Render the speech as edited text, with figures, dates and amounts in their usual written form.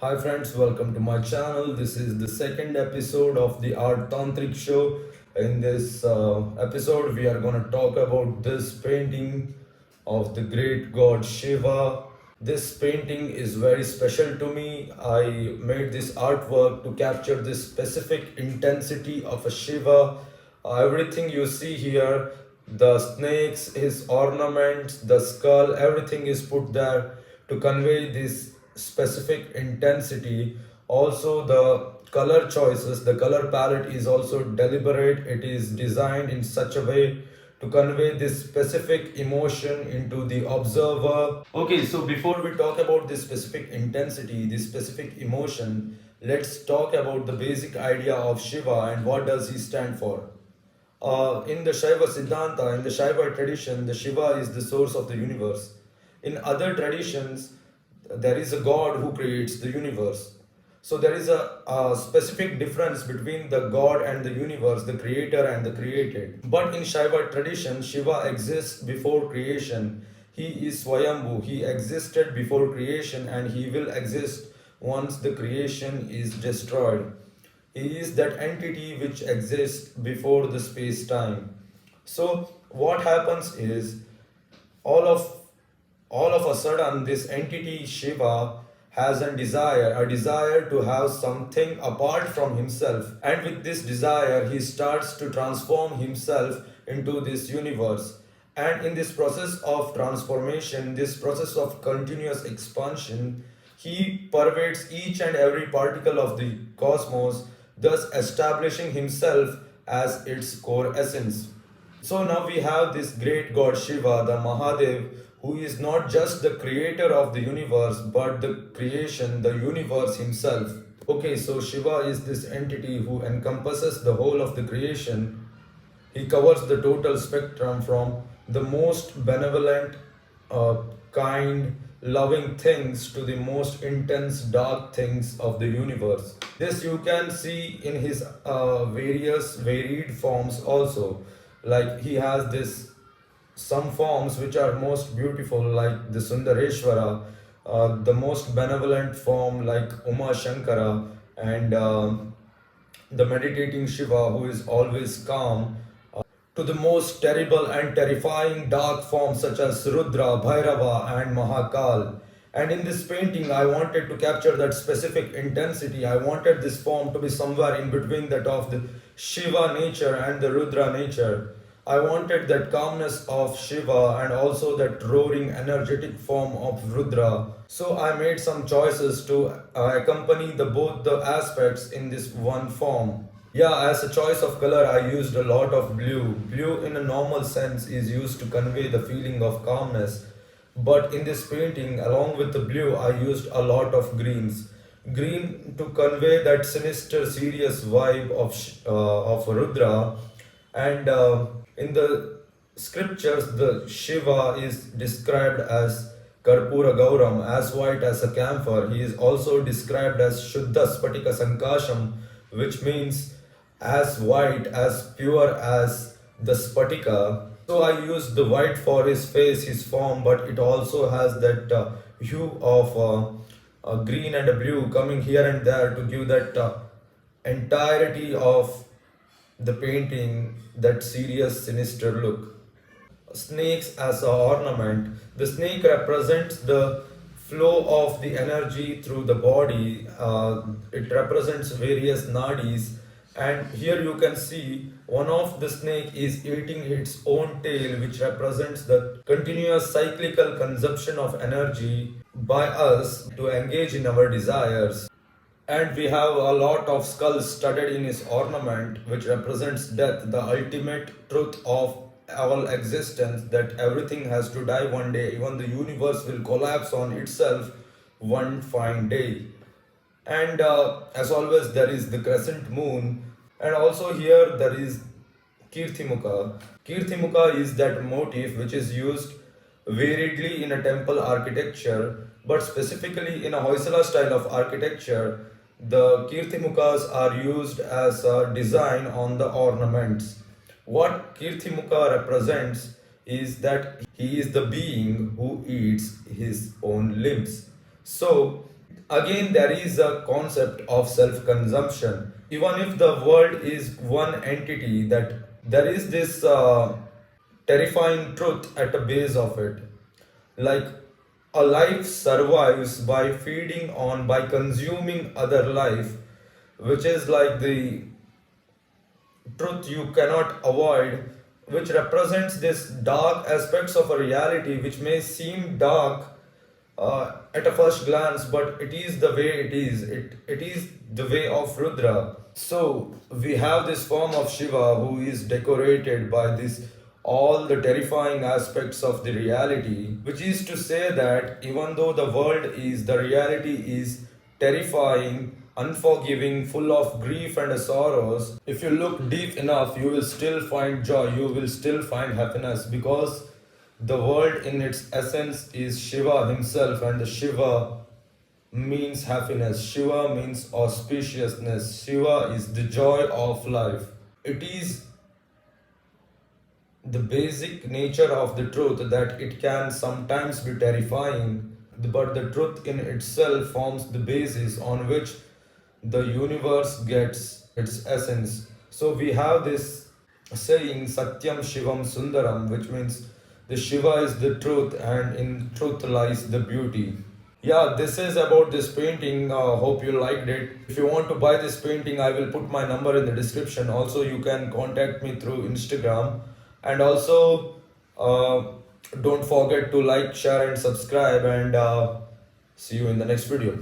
Hi friends, welcome to my channel. This is the second episode of the ArtTantrik show. In this episode, we are going to talk about this painting of the great god Shiva. This painting is very special to me. I made this artwork to capture this specific intensity of a Shiva. Everything you see here, the snakes, his ornaments, the skull, everything is put there to convey this specific intensity. Also, the color choices, the color palette is also deliberate. It is designed in such a way to convey this specific emotion into the observer. Okay, so before we talk about this specific intensity, this specific emotion, let's talk about the basic idea of Shiva and what does he stand for. In the Shiva Siddhanta, in the Shiva tradition, the Shiva is the source of the universe. In other traditions, there is a God who creates the universe. So there is a specific difference between the God and the universe, the creator and the created. But in Shiva tradition, Shiva exists before creation. He is Swayambhu. He existed before creation and he will exist once the creation is destroyed. He is that entity which exists before the space time. So what happens is all of all of a sudden this entity Shiva has a desire to have something apart from himself, and with this desire he starts to transform himself into this universe. And in this process of transformation, this process of continuous expansion, he pervades each and every particle of the cosmos, thus establishing himself as its core essence. So now we have this great god Shiva, the Mahadev, who is not just the creator of the universe but the creation, the universe himself. Okay, so Shiva is this entity who encompasses the whole of the creation. He covers the total spectrum from the most benevolent, kind, loving things to the most intense, dark things of the universe. This you can see in his various varied forms also. Like he has this some forms which are most beautiful, like the Sundareshwara, the most benevolent form like Uma Shankara, and the meditating Shiva who is always calm, to the most terrible and terrifying dark forms such as Rudra, Bhairava, and Mahakal. And in this painting, I wanted to capture that specific intensity. I wanted this form to be somewhere in between that of the Shiva nature and the Rudra nature. I wanted that calmness of Shiva and also that roaring energetic form of Rudra. So I made some choices to accompany both the aspects in this one form. Yeah, as a choice of color, I used a lot of blue. Blue, in a normal sense, is used to convey the feeling of calmness. But in this painting, along with the blue, I used a lot of greens. Green to convey that sinister, serious vibe of Rudra. And in the scriptures, the Shiva is described as Karpura Gauram, as white as a camphor. He is also described as Shuddha Spatika Sankasham, which means as white, as pure as the Spatika. So I used the white for his face, his form, but it also has that hue of green and a blue coming here and there to give that entirety of the painting that serious, sinister look. Snakes as a ornament. The snake represents the flow of the energy through the body. It represents various nadis, and here you can see one of the snake is eating its own tail, which represents the continuous cyclical consumption of energy by us to engage in our desires. And we have a lot of skulls studded in his ornament, which represents death, the ultimate truth of our existence, that everything has to die one day. Even the universe will collapse on itself one fine day. And as always, there is the crescent moon, and also here there is Kirtimukha. Kirtimukha is that motif which is used variedly in a temple architecture, but specifically in a Hoysala style of architecture, the Kirtimukhas are used as a design on the ornaments. What Kirtimukha represents is that he is the being who eats his own limbs. So Again, there is a concept of self consumption. Even if the world is one entity, that there is this terrifying truth at the base of it. Like, a life survives by feeding on, by consuming other life, which is like the truth you cannot avoid, which represents this dark aspects of a reality which may seem dark at a first glance, but it is the way it is. It is the way of Rudra. So we have this form of Shiva who is decorated by this all the terrifying aspects of the reality, which is to say that even though the world is, the reality is terrifying, unforgiving, full of grief and sorrows, if you look deep enough, you will still find joy, you will still find happiness, because the world in its essence is Shiva himself, and the Shiva means happiness. Shiva means auspiciousness. Shiva is the joy of life. It is the basic nature of the truth that it can sometimes be terrifying, but the truth in itself forms the basis on which the universe gets its essence. So we have this saying Satyam Shivam Sundaram, which means the Shiva is the truth and in truth lies the beauty. Yeah, this is about this painting. Hope you liked it. If you want to buy this painting, I will put my number in the description. Also, you can contact me through Instagram. And also, don't forget to like, share, and subscribe. And see you in the next video.